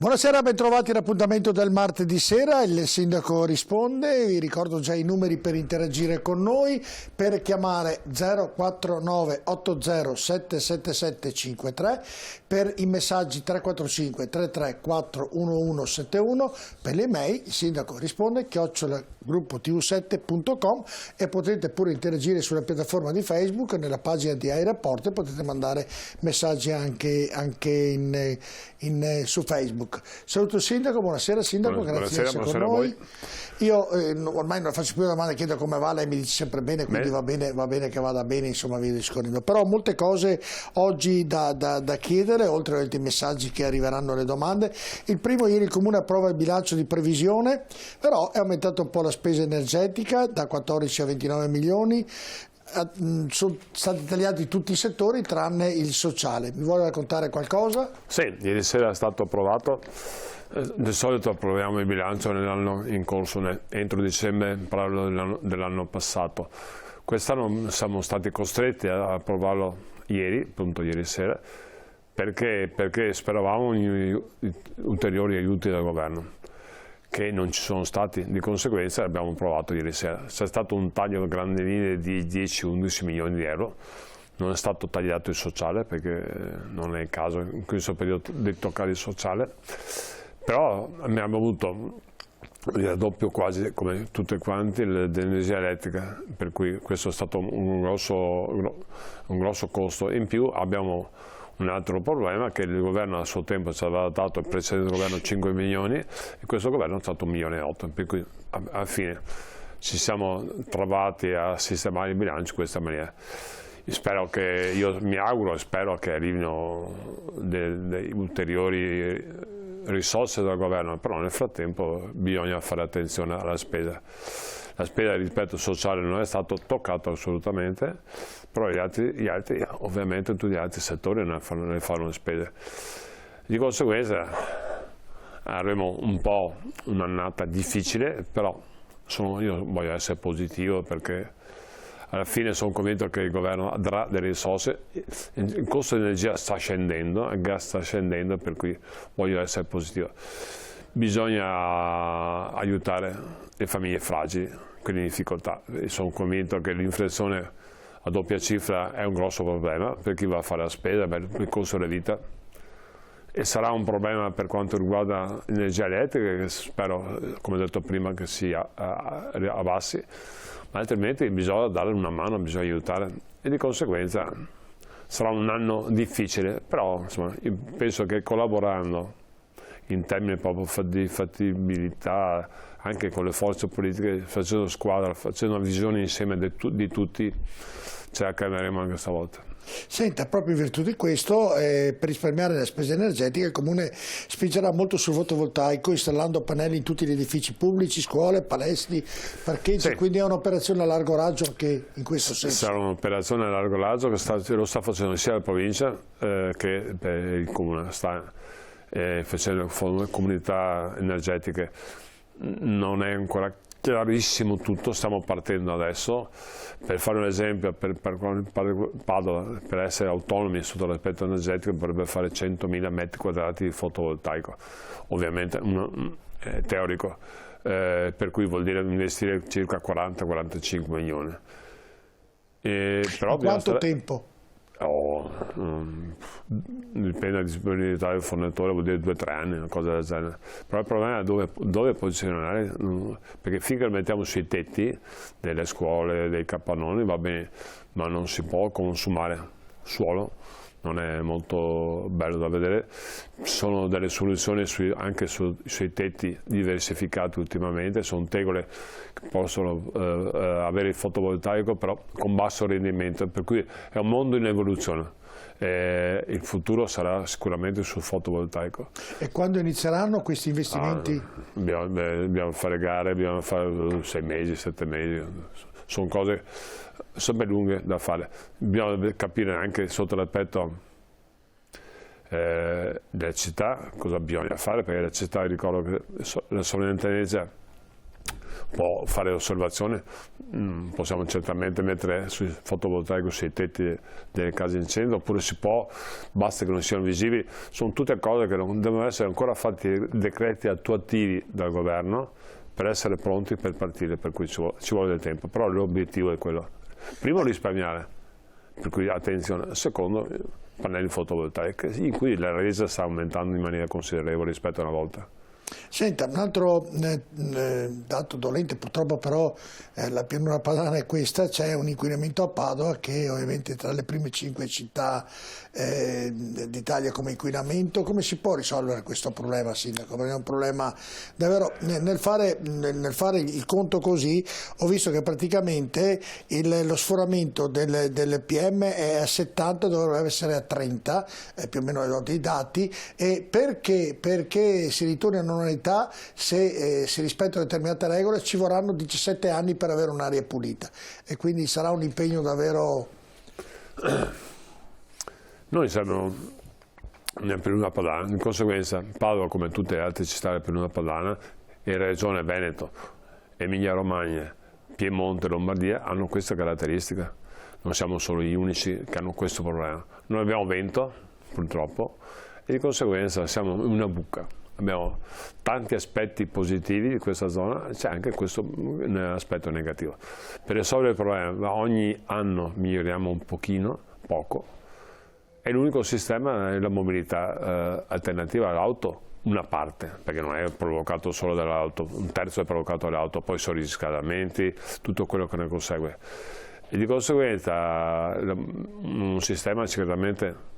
Buonasera, bentrovati all'appuntamento del martedì sera, il sindaco risponde, vi ricordo già i numeri per interagire con noi, per chiamare 049 80 777 53, per i messaggi 345 334 1171, per le mail il sindaco risponde @gruppotv7.com e potete pure interagire sulla piattaforma di Facebook, nella pagina di Aireport, e potete mandare messaggi anche su Facebook. Saluto il sindaco, buonasera sindaco, grazie di essere con noi. Io ormai non faccio più domande, chiedo come va, lei mi dice sempre bene, quindi va bene che vada bene, insomma via discorrendo. Però ho molte cose oggi da chiedere, oltre ai messaggi che arriveranno alle domande. Il primo, ieri il Comune approva il bilancio di previsione, però è aumentato un po' la spesa energetica da 14 a 29 milioni. Sono stati tagliati tutti i settori tranne il sociale. Mi vuole raccontare qualcosa? Sì, ieri sera è stato approvato. Di solito approviamo il bilancio nell'anno in corso, entro dicembre, parlo dell'anno passato. Quest'anno siamo stati costretti a approvarlo ieri, appunto ieri sera, perché speravamo ulteriori aiuti dal governo, che non ci sono stati, di conseguenza abbiamo approvato ieri sera. C'è stato un taglio a grandi linee di 10-11 milioni di euro, non è stato tagliato il sociale perché non è il caso in questo periodo di toccare il sociale, però abbiamo avuto il raddoppio quasi come tutti quanti dell'energia elettrica, per cui questo è stato un grosso costo. In più abbiamo un altro problema, che il governo a suo tempo ci aveva dato, il precedente governo, 5 milioni e questo governo è stato 1,8 milioni, per cui alla fine ci siamo trovati a sistemare il bilancio in questa maniera. Io mi auguro e spero che arrivino delle ulteriori risorse dal governo, però nel frattempo bisogna fare attenzione alla spesa. La spesa rispetto al sociale non è stato toccato assolutamente, però gli altri ovviamente tutti gli altri settori ne fanno spese. Di conseguenza avremo un po' un'annata difficile, però io voglio essere positivo perché alla fine sono convinto che il governo darà delle risorse. Il costo dell'energia sta scendendo, il gas sta scendendo, per cui voglio essere positivo. Bisogna aiutare le famiglie fragili, quelle in difficoltà. Sono convinto che l'inflazione a doppia cifra è un grosso problema per chi va a fare la spesa, per il costo della vita, e sarà un problema per quanto riguarda l'energia elettrica, che spero, come ho detto prima, che si abbassi, ma altrimenti bisogna dare una mano, bisogna aiutare, e di conseguenza sarà un anno difficile, però insomma, io penso che collaborando in termini proprio di fattibilità, anche con le forze politiche, facendo squadra, facendo una visione insieme di tutti, ce la caveremo anche stavolta. Senta, proprio in virtù di questo, per risparmiare la spesa energetica, il Comune spingerà molto sul fotovoltaico, installando pannelli in tutti gli edifici pubblici, scuole, palestri, parcheggi, sì. Quindi è un'operazione a largo raggio anche in questo senso. Sarà un'operazione a largo raggio che lo sta facendo sia la provincia che il Comune. Facendo comunità energetiche. Non è ancora chiarissimo tutto, stiamo partendo adesso. Per fare un esempio, per Padova, per essere autonomi sotto l'aspetto energetico, dovrebbe fare 100.000 metri quadrati di fotovoltaico, ovviamente teorico, per cui vuol dire investire circa 40-45 milioni. Però quanto tempo? Dipende dalla disponibilità del fornitore, vuol dire 2 o 3 anni, una cosa del genere. Però il problema è dove posizionare, perché finché lo mettiamo sui tetti delle scuole, dei capannoni va bene, ma non si può consumare suolo, non è molto bello da vedere. Ci sono delle soluzioni anche sui tetti diversificati ultimamente, sono tegole che possono avere il fotovoltaico però con basso rendimento, per cui è un mondo in evoluzione. Il futuro sarà sicuramente sul fotovoltaico. E quando inizieranno questi investimenti? Dobbiamo fare gare, dobbiamo fare 6 mesi, 7 mesi, sono cose sempre lunghe da fare. Bisogna capire anche sotto l'aspetto della città cosa bisogna fare, perché la città, ricordo che la sovrintendenza può fare osservazioni, possiamo certamente mettere sui fotovoltaico sui tetti delle case in centro, oppure si può, basta che non siano visibili. Sono tutte cose che non devono essere ancora fatti decreti attuativi dal governo per essere pronti per partire, per cui ci vuole del tempo, però l'obiettivo è quello. Primo, risparmiare, per cui attenzione. Secondo, pannelli fotovoltaici, in cui la resa sta aumentando in maniera considerevole rispetto a una volta. Senta, un altro dato dolente, purtroppo però la pianura padana è questa, c'è un inquinamento a Padova che ovviamente tra le prime 5 città d'Italia come inquinamento. Come si può risolvere questo problema, Sindaco? Perché è un problema davvero, nel fare il conto così, ho visto che praticamente lo sforamento del PM è a 70, dovrebbe essere a 30, più o meno dei dati, e perché si ritorni a normalità, se si rispettano determinate regole, ci vorranno 17 anni per avere un'aria pulita, e quindi sarà un impegno davvero... Noi siamo nel pianura padana, in conseguenza Padova, come tutte le altre città del pianura padana, e Regione Veneto, Emilia Romagna, Piemonte, Lombardia hanno questa caratteristica. Non siamo solo gli unici che hanno questo problema. Non abbiamo vento, purtroppo, e di conseguenza siamo in una buca. Abbiamo tanti aspetti positivi di questa zona, c'è anche questo aspetto negativo. Per risolvere il problema ogni anno miglioriamo un pochino, poco, e l'unico sistema è la mobilità alternativa all'auto, una parte, perché non è provocato solo dall'auto, un terzo è provocato dall'auto, poi sono i riscaldamenti, tutto quello che ne consegue. E di conseguenza un sistema sicuramente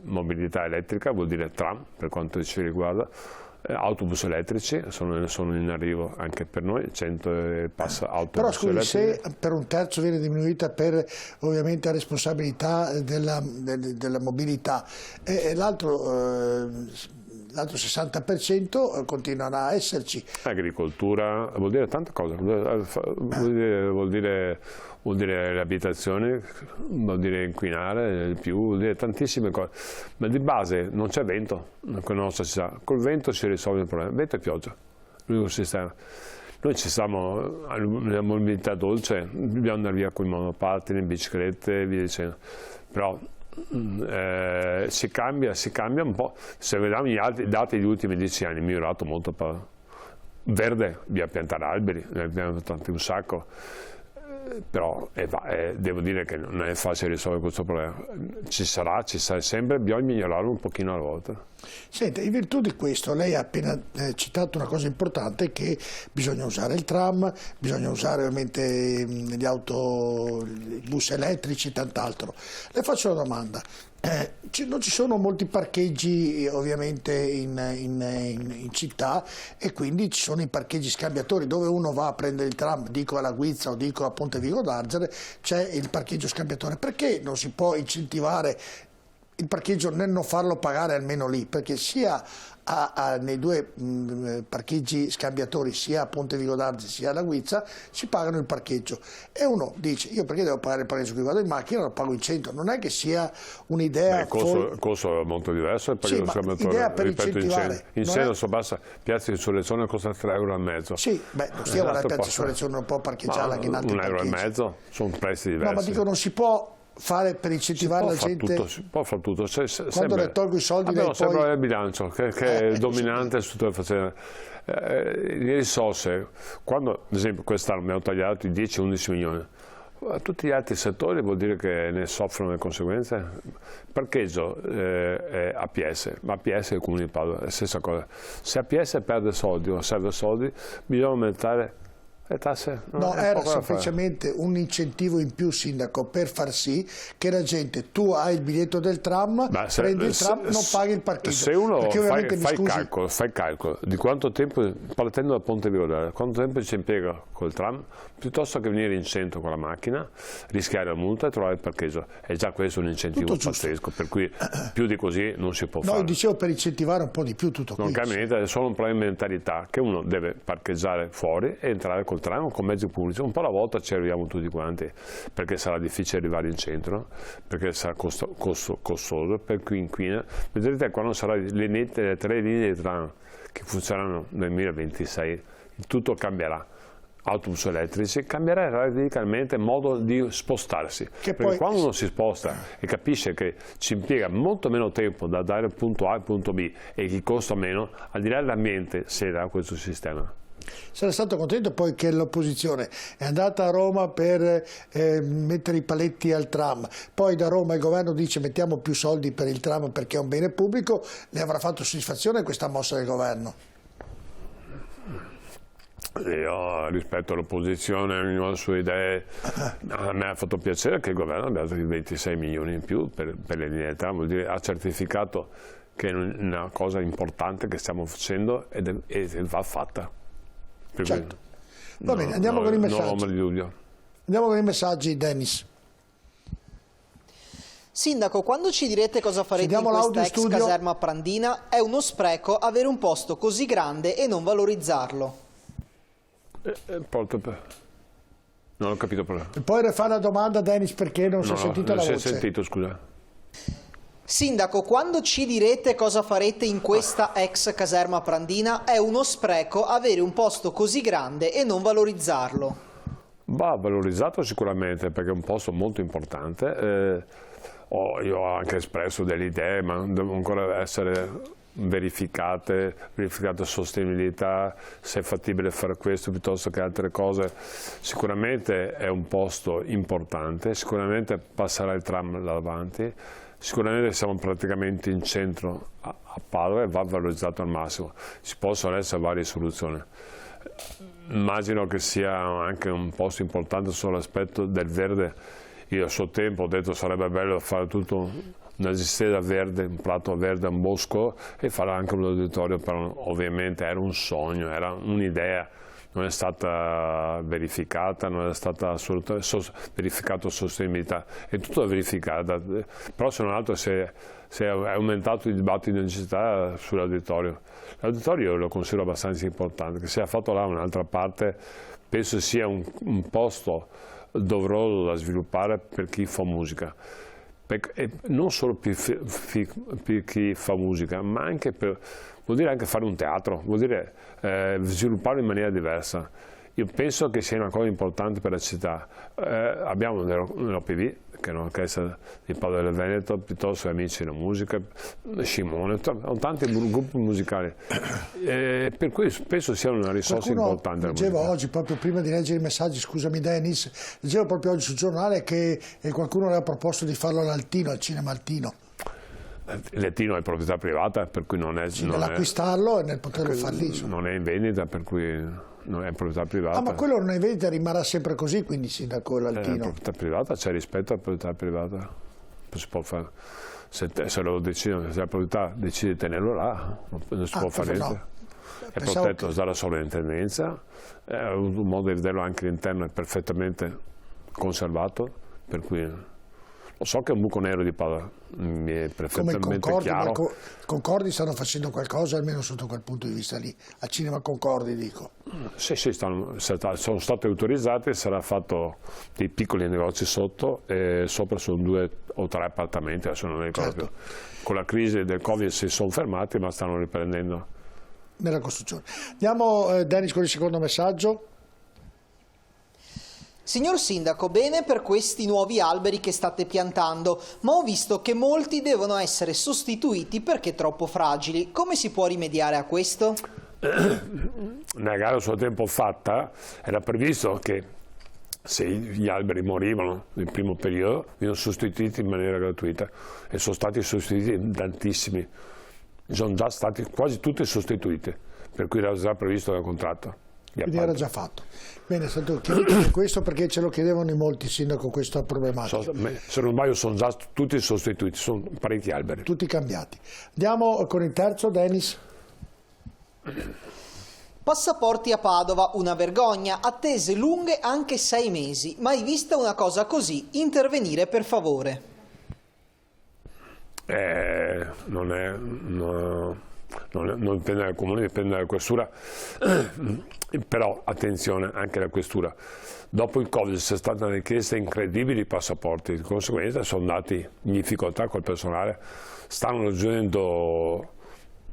mobilità elettrica, vuol dire tram per quanto ci riguarda, autobus elettrici sono in arrivo anche per noi, 100 e passa autobus. Però scusi, elettrici. Se per un terzo viene diminuita per ovviamente la responsabilità della mobilità, e l'altro 60% continuerà a esserci. Agricoltura, vuol dire tante cose, vuol dire le abitazioni, vuol dire inquinare più, vuol dire tantissime cose, ma di base non c'è vento nella nostra città. Col vento si risolve il problema, vento e pioggia, l'unico sistema. Noi ci siamo nella mobilità dolce, dobbiamo andare via con i monopattini, in biciclette e via dicendo, però si cambia un po'. Se vediamo gli altri dati degli ultimi 10 anni, è migliorato molto. Verde, bisogna piantare alberi, ne abbiamo tanti un sacco, però devo dire che non è facile risolvere questo problema. Ci sarà sempre, bisogna migliorarlo un pochino alla volta. Senta, in virtù di questo lei ha appena citato una cosa importante, che bisogna usare il tram, bisogna usare ovviamente i bus elettrici e tant'altro. Le faccio una domanda. Non ci sono molti parcheggi ovviamente in città, e quindi ci sono i parcheggi scambiatori dove uno va a prendere il tram, dico alla Guizza o dico a Ponte Vigo d'Arzere, c'è il parcheggio scambiatore. Perché non si può incentivare il parcheggio nel non farlo pagare almeno lì? Perché sia nei due parcheggi scambiatori, sia a Ponte Vigo d'Arzere sia alla Guizza, si pagano il parcheggio, e uno dice: io perché devo pagare il parcheggio qui, vado in macchina, lo pago in centro. Non è che sia un'idea... Il costo è molto diverso, sì, ma l'idea per incentivare in centro su bassa Piazza di Insurrezione costa 3,5 €. Sì, non stiamo alla Piazza di Insurrezione, non può parcheggiarla anche in altri parcheggi. 1,5 €, sono prezzi diversi. No, ma dico, non si può fare per incentivare la gente. Si può fare tutto. Quando le tolgo i soldi, abbiamo sempre il bilancio che è dominante su tutte le faccende. Le risorse, quando ad esempio quest'anno abbiamo tagliato i 10-11 milioni, a tutti gli altri settori vuol dire che ne soffrono le conseguenze. Il parcheggio è APS, ma APS è il Comune di Padova, è la stessa cosa. Se APS perde soldi o serve soldi, bisogna aumentare le tasse. No, era semplicemente un incentivo in più, Sindaco, per far sì che la gente, tu hai il biglietto del tram, prendi il tram, non paghi il parcheggio. Se uno fai il calcolo di quanto tempo, partendo da Ponte Vigo d'Arzere, quanto tempo ci impiega col tram, piuttosto che venire in centro con la macchina, rischiare la multa e trovare il parcheggio. È già questo un incentivo pazzesco, per cui più di così non si può fare. No, dicevo per incentivare un po' di più tutto questo. Non cambia niente, è solo un problema di mentalità, che uno deve parcheggiare fuori e entrare col tram o con mezzi pubblici. Un po' alla volta ci arriviamo tutti quanti, perché sarà difficile arrivare in centro, perché sarà costoso, per cui inquina. Vedrete quando saranno le 3 linee di tram che funzioneranno nel 2026, tutto cambierà. autobus elettrici, cambierà radicalmente il modo di spostarsi, perché quando uno si sposta e capisce che ci impiega molto meno tempo da dare il punto A al punto B e che costa meno, al di là dell'ambiente será questo sistema. Sarà stato contento poi che l'opposizione è andata a Roma per mettere i paletti al tram, poi da Roma il governo dice mettiamo più soldi per il tram perché è un bene pubblico. Le avrà fatto soddisfazione questa mossa del governo? Io rispetto all'opposizione, ognuno ha le sue idee. A me ha fatto piacere che il governo abbia dato 26 milioni in più per le linee del tram, vuol dire ha certificato che è una cosa importante che stiamo facendo e va fatta. Certo. Va bene, andiamo con i messaggi. Andiamo con i messaggi, Dennis. Sindaco, quando ci direte cosa farete in questa ex caserma Prandina, è uno spreco avere un posto così grande e non valorizzarlo. Non ho capito però. E poi rifà la domanda, Dennis, perché non si è sentita la voce. Non si è sentito, scusa. Sindaco, quando ci direte cosa farete in questa ex caserma Prandina, è uno spreco avere un posto così grande e non valorizzarlo. Va valorizzato sicuramente perché è un posto molto importante. Io ho anche espresso delle idee, ma devono ancora essere verificate sostenibilità, se è fattibile fare questo piuttosto che altre cose. Sicuramente è un posto importante, sicuramente passerà il tram davanti. Sicuramente siamo praticamente in centro a Padova e va valorizzato al massimo. Ci possono essere varie soluzioni. Immagino che sia anche un posto importante sull'aspetto del verde. Io a suo tempo ho detto sarebbe bello fare tutto una distesa verde, un prato verde, un bosco e fare anche un uditorio, però ovviamente era un sogno, era un'idea. Non è stata verificata, non è stata assolutamente verificata sostenibilità, è tutto verificato, però se non altro si è aumentato il dibattito di città sull'auditorio. L'auditorio lo considero abbastanza importante, che sia fatto là un'altra parte, penso sia un posto doveroso da sviluppare per chi fa musica. E non solo per chi fa musica, ma anche vuol dire anche fare un teatro, vuol dire svilupparlo in maniera diversa. Io penso che sia una cosa importante per la città. Abbiamo nell'OPV, che è un'orchestra di Padova del Veneto, piuttosto che Amici della Musica, Scimone, ho tanti gruppi musicali, per cui penso sia una risorsa importante. Leggevo oggi, proprio prima di leggere i messaggi, scusami Dennis, leggevo proprio oggi sul giornale che qualcuno aveva proposto di farlo all'Altino, al Cinema Altino. L'Altino è proprietà privata, per cui non è... nell'acquistarlo e nel poterlo far lì. Non è in vendita, per cui... non è proprietà privata. Ah, ma quello non è in vendita, rimarrà sempre così, quindi sindaco l'Altino. È proprietà privata, c'è rispetto alla proprietà privata. Si può fare, se lo decide, se la proprietà decide di tenerlo là, non si può fare niente. No. È protetto dalla sovrintendenza, un modo di vederlo anche all'interno è perfettamente conservato, per cui... So che è un buco nero di Padova, mi è perfettamente chiaro. Concordi stanno facendo qualcosa, almeno sotto quel punto di vista lì, al Cinema Concordi dico. Sì, sono state autorizzate, sarà fatto dei piccoli negozi sotto e sopra sono 2 o 3 appartamenti, adesso non ricordo più. Con la crisi del Covid si sono fermati ma stanno riprendendo. Nella costruzione. Andiamo Dennis con il secondo messaggio. Signor Sindaco, bene per questi nuovi alberi che state piantando, ma ho visto che molti devono essere sostituiti perché troppo fragili. Come si può rimediare a questo? Nella gara a suo tempo fatta era previsto che se gli alberi morivano nel primo periodo venivano sostituiti in maniera gratuita e sono stati sostituiti tantissimi. Sono già stati quasi tutti sostituiti, per cui era già previsto dal contratto. Quindi era già fatto. Bene, è stato chiarito questo perché ce lo chiedevano in molti, Sindaco, questa problematica. Se non sbaglio sono già tutti sostituiti, sono parecchi alberi. Tutti cambiati. Andiamo con il terzo, Dennis. Passaporti a Padova, una vergogna, attese lunghe anche 6 mesi. Mai vista una cosa così, intervenire per favore. Non dipende dal comune, dipende dalla questura, però attenzione anche alla questura. Dopo il Covid c'è stata una richiesta incredibile di passaporti, di conseguenza sono andati in difficoltà col personale, stanno raggiungendo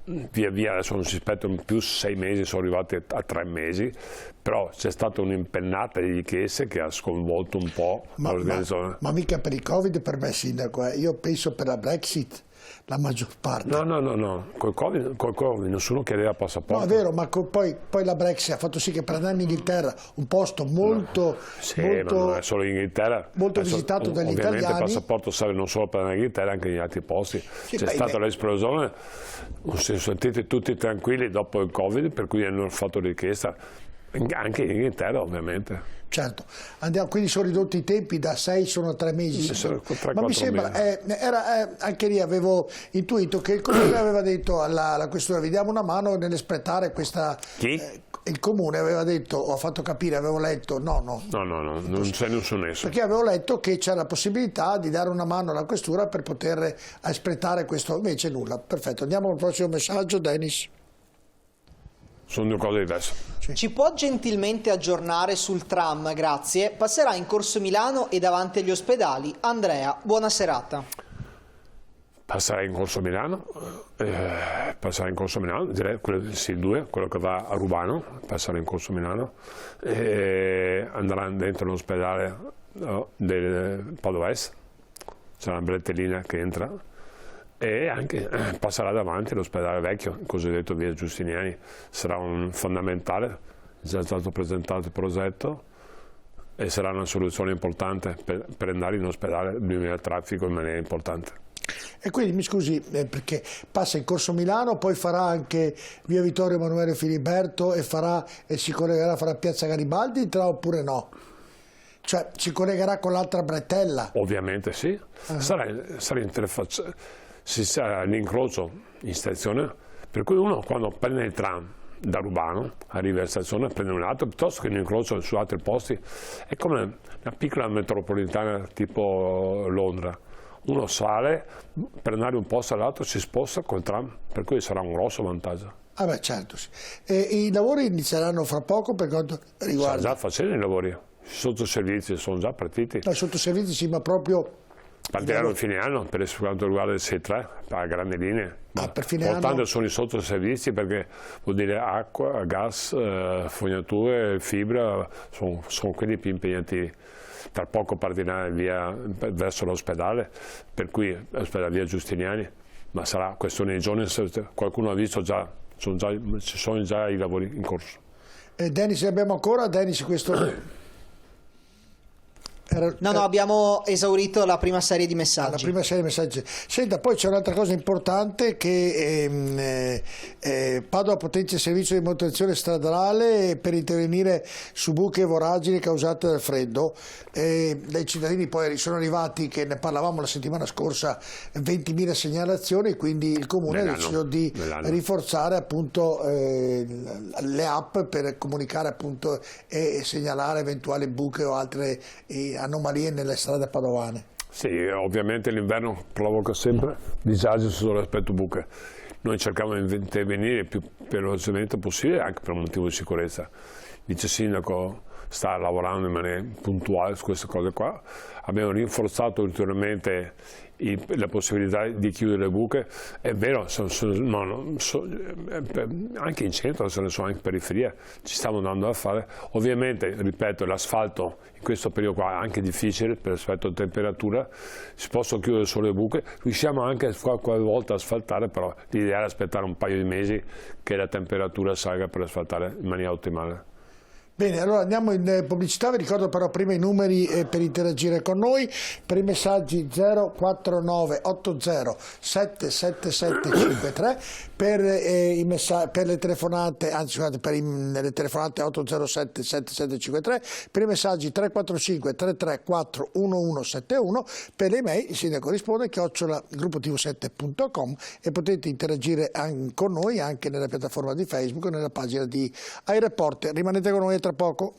via via, adesso non si aspettano più 6 mesi, sono arrivati a 3 mesi, però c'è stata un'impennata di richieste che ha sconvolto un po' l'organizzazione. Ma mica per il Covid per me, sindaco, io penso per la Brexit. La maggior parte. No, col Covid nessuno chiedeva passaporto. No, è vero, ma poi la Brexit ha fatto sì che per andare in Inghilterra, un posto molto, sì, molto, ma non è solo in Inghilterra, molto visitato dagli italiani. Ovviamente il passaporto serve non solo per andare in Inghilterra, anche negli altri posti. Sì, c'è stata l'esplosione, si sono sentiti tutti tranquilli dopo il Covid, per cui hanno fatto richiesta anche in Inghilterra, ovviamente. Certo, quindi sono ridotti i tempi, da 6 sono 3 mesi. Ma mi sembra, anche lì avevo intuito che il Comune aveva detto alla Questura, vi diamo una mano nell'espletare questa... Chi? Il Comune aveva detto, ho fatto capire, avevo letto, no, non c'è nessun nesso. Perché avevo letto che c'era la possibilità di dare una mano alla Questura per poter espletare questo, invece nulla. Perfetto, andiamo al prossimo messaggio, Dennis. Sono due cose diverse. Sì. Ci può gentilmente aggiornare sul tram, grazie. Passerà in Corso Milano e davanti agli ospedali. Andrea, buona serata. Passerà in Corso Milano, direi il 2, quello che va a Rubano, passerà in Corso Milano, e andrà dentro l'ospedale del Padovese, c'è una bretellina che entra, e anche passerà davanti all'ospedale vecchio, il cosiddetto via Giustiniani. Sarà un fondamentale, è già stato presentato il progetto e sarà una soluzione importante per andare in ospedale, diminuire il traffico in maniera importante. E quindi mi scusi, perché passa in Corso Milano, poi farà anche via Vittorio Emanuele Filiberto e si collegherà, farà piazza Garibaldi, oppure no? Cioè si collegherà con l'altra bretella? Ovviamente sì, sarà interfacciato. Si sarà l'incrocio in stazione, per cui uno quando prende il tram da Rubano arriva in stazione, prende un altro, piuttosto che un incrocio su altri posti. È come una piccola metropolitana tipo Londra. Uno sale, per andare da un posto all'altro si sposta col tram, per cui sarà un grosso vantaggio. Ah beh, certo, sì. E i lavori inizieranno fra poco per quanto riguarda... Stanno già facendo i lavori, i sottoservizi sono già partiti. No, i sottoservizi sì, ma proprio... Partiranno a fine anno per quanto riguarda il 6-3, a grandi linee. Per fine anno... sono i sottoservizi, perché vuol dire acqua, gas, fognature, fibra, sono quelli più impegnativi. Tra poco partirà via verso l'ospedale, per cui l'ospedale via Giustiniani, ma sarà questione di giorni, qualcuno ha visto già, ci sono già i lavori in corso. Dennis, abbiamo ancora? Dennis, questo... No, abbiamo esaurito la prima serie di messaggi. La prima serie di messaggi. Senta, poi c'è un'altra cosa importante, che Padova potenzia il servizio di manutenzione stradale per intervenire su buche e voragini causate dal freddo. Dai cittadini poi sono arrivati, che ne parlavamo la settimana scorsa, 20.000 segnalazioni, quindi il Comune ha deciso di rinforzare appunto le app per comunicare appunto e segnalare eventuali buche o altre anomalie nelle strade padovane. Sì, ovviamente l'inverno provoca sempre disagi sull'aspetto buche. Noi cerchiamo di intervenire il più velocemente possibile, anche per un motivo di sicurezza. Il vice sindaco sta lavorando in maniera puntuale su queste cose qua. Abbiamo rinforzato ulteriormente la possibilità di chiudere le buche. È vero, anche in centro, se ne sono anche in periferia, ci stiamo andando a fare. Ovviamente, ripeto, l'asfalto in questo periodo qua è anche difficile per rispetto alla temperatura, si possono chiudere solo le buche, riusciamo anche qualche volta a asfaltare, però l'ideale è aspettare un paio di mesi che la temperatura salga per asfaltare in maniera ottimale. Bene, allora andiamo in pubblicità, vi ricordo però prima i numeri per interagire con noi, per i messaggi 049 80 77753, per le telefonate, anzi scusate, le telefonate 807 7753, per i messaggi 345 334 1171, per le email il sindaco risponde @gruppotv7.com, e potete interagire con noi anche nella piattaforma di Facebook o nella pagina di iReporter. Rimanete con noi tra poco.